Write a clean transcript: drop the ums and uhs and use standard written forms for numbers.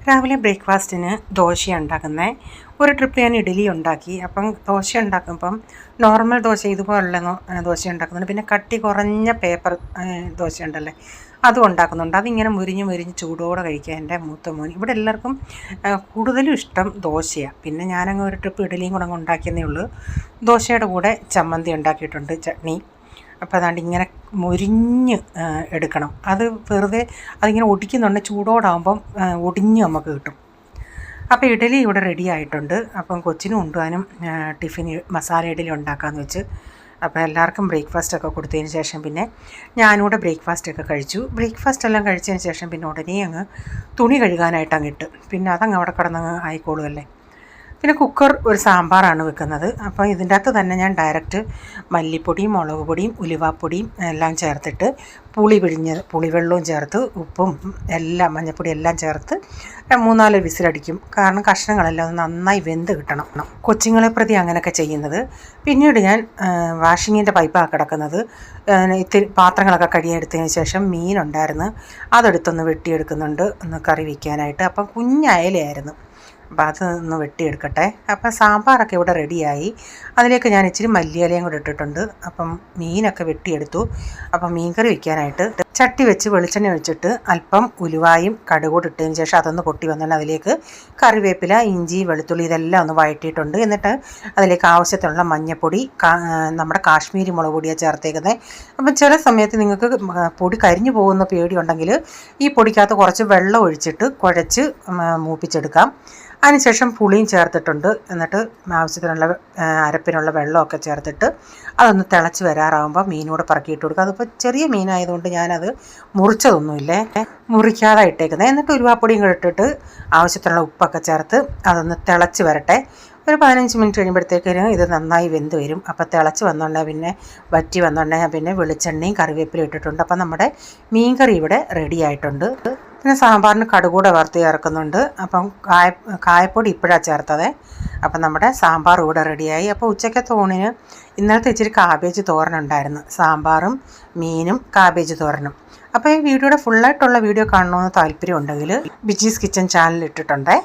രാവിലെ ബ്രേക്ക്ഫാസ്റ്റിന് ദോശ ഉണ്ടാക്കുന്നത്. ഒരു ട്രിപ്പ് ഞാൻ ഇഡ്ഡലി ഉണ്ടാക്കി. അപ്പം ദോശ ഉണ്ടാക്കുമ്പം നോർമൽ ദോശ ഇതുപോലുള്ള ദോശ ഉണ്ടാക്കുന്നുണ്ട്. പിന്നെ കട്ടി കുറഞ്ഞ പേപ്പർ ദോശ ഉണ്ടല്ലേ, അതും ഉണ്ടാക്കുന്നുണ്ട്. അതിങ്ങനെ മുരിഞ്ഞ് മുരിഞ്ഞ് ചൂടോടെ കഴിക്കാൻ എൻ്റെ മൂത്ത മോൻ. ഇവിടെ എല്ലാവർക്കും കൂടുതലും ഇഷ്ടം ദോശയാണ്. പിന്നെ ഞാനങ്ങ് ഒരു ട്രിപ്പ് ഇഡ്ഡലിയും കൂടെ അങ്ങ് ഉണ്ടാക്കിയെന്നേ ഉള്ളൂ. ദോശയുടെ കൂടെ ചമ്മന്തി ഉണ്ടാക്കിയിട്ടുണ്ട്, ചട്നി. അപ്പോൾ അതാണ്ട് ഇങ്ങനെ മുരിഞ്ഞ് എടുക്കണം. അത് വെറുതെ അതിങ്ങനെ ഒടിക്കുന്നുണ്ട്, ചൂടോടാകുമ്പം ഒടിഞ്ഞ് നമുക്ക് കിട്ടും. അപ്പോൾ ഇഡലി ഇവിടെ റെഡി ആയിട്ടുണ്ട്. അപ്പം കൊച്ചിനും കൊണ്ടുപോകാനും ടിഫിൻ മസാല ഇഡലി ഉണ്ടാക്കാമെന്ന് വെച്ച്. അപ്പോൾ എല്ലാവർക്കും ബ്രേക്ക്ഫാസ്റ്റൊക്കെ കൊടുത്തതിന് ശേഷം പിന്നെ ഞാനിവിടെ ബ്രേക്ക്ഫാസ്റ്റൊക്കെ കഴിച്ചു. ബ്രേക്ക്ഫാസ്റ്റ് എല്ലാം കഴിച്ചതിന് ശേഷം പിന്നെ ഉടനെ അങ്ങ് തുണി കഴുകാനായിട്ട് അങ്ങിട്ട്. പിന്നെ അതങ്ങ് അവിടെ കിടന്നങ്ങ് ആയിക്കോളുമല്ലേ. പിന്നെ കുക്കർ ഒരു സാമ്പാറാണ് വെക്കുന്നത്. അപ്പോൾ ഇതിൻ്റെ അകത്ത് തന്നെ ഞാൻ ഡയറക്റ്റ് മല്ലിപ്പൊടിയും മുളക് പൊടിയും ഉലുവാപ്പൊടിയും എല്ലാം ചേർത്തിട്ട് പുളിവെള്ളവും ചേർത്ത് ഉപ്പും എല്ലാം മഞ്ഞൾപ്പൊടി എല്ലാം ചേർത്ത് 3-4 വിസിലടിക്കും. കാരണം കഷ്ണങ്ങളെല്ലാം ഒന്ന് നന്നായി വെന്ത് കിട്ടണം. കൊച്ചുങ്ങളെ പ്രതി അങ്ങനെയൊക്കെ ചെയ്യുന്നത്. പിന്നീട് ഞാൻ വാഷിങ്ങിൻ്റെ പൈപ്പാണ് കിടക്കുന്നത്. ഇത്തിരി പാത്രങ്ങളൊക്കെ കഴുകിയെടുത്തതിന് ശേഷം മീനുണ്ടായിരുന്നു, അതെടുത്തൊന്ന് വെട്ടിയെടുക്കുന്നുണ്ട് ഒന്ന് കറി വയ്ക്കാനായിട്ട്. അപ്പം കുഞ്ഞയലയായിരുന്നു, അപ്പോൾ അതൊന്ന് വെട്ടിയെടുക്കട്ടെ. അപ്പം സാമ്പാറൊക്കെ ഇവിടെ റെഡിയായി. അതിലേക്ക് ഞാൻ ഇച്ചിരി മല്ലിയിലയും കൂടെ ഇട്ടിട്ടുണ്ട്. അപ്പം മീനൊക്കെ വെട്ടിയെടുത്തു. അപ്പം മീൻകറി വയ്ക്കാനായിട്ട് ചട്ടി വെച്ച് വെളിച്ചെണ്ണ ഒഴിച്ചിട്ട് അല്പം ഉലുവായും കടുകൂടി ഇട്ടതിന് ശേഷം അതൊന്ന് പൊട്ടി വന്നിട്ട് അതിലേക്ക് കറിവേപ്പില, ഇഞ്ചി, വെളുത്തുള്ളി ഇതെല്ലാം ഒന്ന് വഴറ്റിയിട്ടുണ്ട്. എന്നിട്ട് അതിലേക്ക് ആവശ്യത്തിനുള്ള മഞ്ഞൾപ്പൊടി, നമ്മുടെ കാശ്മീരി മുളക് പൊടിയാണ് ചേർത്തേക്കുന്നത്. അപ്പം ചില സമയത്ത് നിങ്ങൾക്ക് പൊടി കരിഞ്ഞു പോകുന്ന പേടിയുണ്ടെങ്കിൽ ഈ പൊടിക്കകത്ത് കുറച്ച് വെള്ളം ഒഴിച്ചിട്ട് കുഴച്ച് മൂപ്പിച്ചെടുക്കാം. അതിനുശേഷം പുളിയും ചേർത്തിട്ടുണ്ട്. എന്നിട്ട് ആവശ്യത്തിനുള്ള അരപ്പിനുള്ള വെള്ളമൊക്കെ ചേർത്തിട്ട് അതൊന്ന് തിളച്ച് വരാറാകുമ്പോൾ മീനൂടെ പറക്കിയിട്ട് കൊടുക്കുക. അതിപ്പോൾ ചെറിയ മീനായതുകൊണ്ട് ഞാനത് മുറിച്ചതൊന്നുമില്ലേ, മുറിക്കാതെ ഇട്ടേക്കുന്നത്. എന്നിട്ട് ഉരുവാപ്പൊടിയും കൂടെ ഇട്ടിട്ട് ആവശ്യത്തിനുള്ള ഉപ്പൊക്കെ ചേർത്ത് അതൊന്ന് തിളച്ച് വരട്ടെ. ഒരു 15 മിനിറ്റ് കഴിയുമ്പോഴത്തേക്കിനും ഇത് നന്നായി വെന്ത് വരും. അപ്പോൾ തിളച്ച് വന്നുകൊണ്ടേ പിന്നെ വറ്റി വന്നുകൊണ്ടേ പിന്നെ വെളിച്ചെണ്ണയും കറിവേപ്പിലയും ഇട്ടിട്ടുണ്ട്. അപ്പം നമ്മുടെ മീൻകറി ഇവിടെ റെഡി ആയിട്ടുണ്ട്. പിന്നെ സാമ്പാറിന് കടുകൂടെ വറുത്ത് ചേർക്കുന്നുണ്ട്. അപ്പം കായപ്പൊടി ഇപ്പോഴാണ് ചേർത്തത്. അപ്പം നമ്മുടെ സാമ്പാർ ഇവിടെ റെഡിയായി. അപ്പോൾ ഉച്ചക്കത്തെ ഊണിന് ഇന്നലത്തെ ഇച്ചിരി കാബേജ് തോരനുണ്ടായിരുന്നു. സാമ്പാറും മീനും കാബേജ് തോരനും. അപ്പോൾ ഈ വീഡിയോയുടെ ഫുള്ളായിട്ടുള്ള വീഡിയോ കാണണമെന്ന് താല്പര്യം ഉണ്ടെങ്കിൽ ബിജീസ് കിച്ചൻ ചാനൽ ഇട്ടിട്ടുണ്ടേ.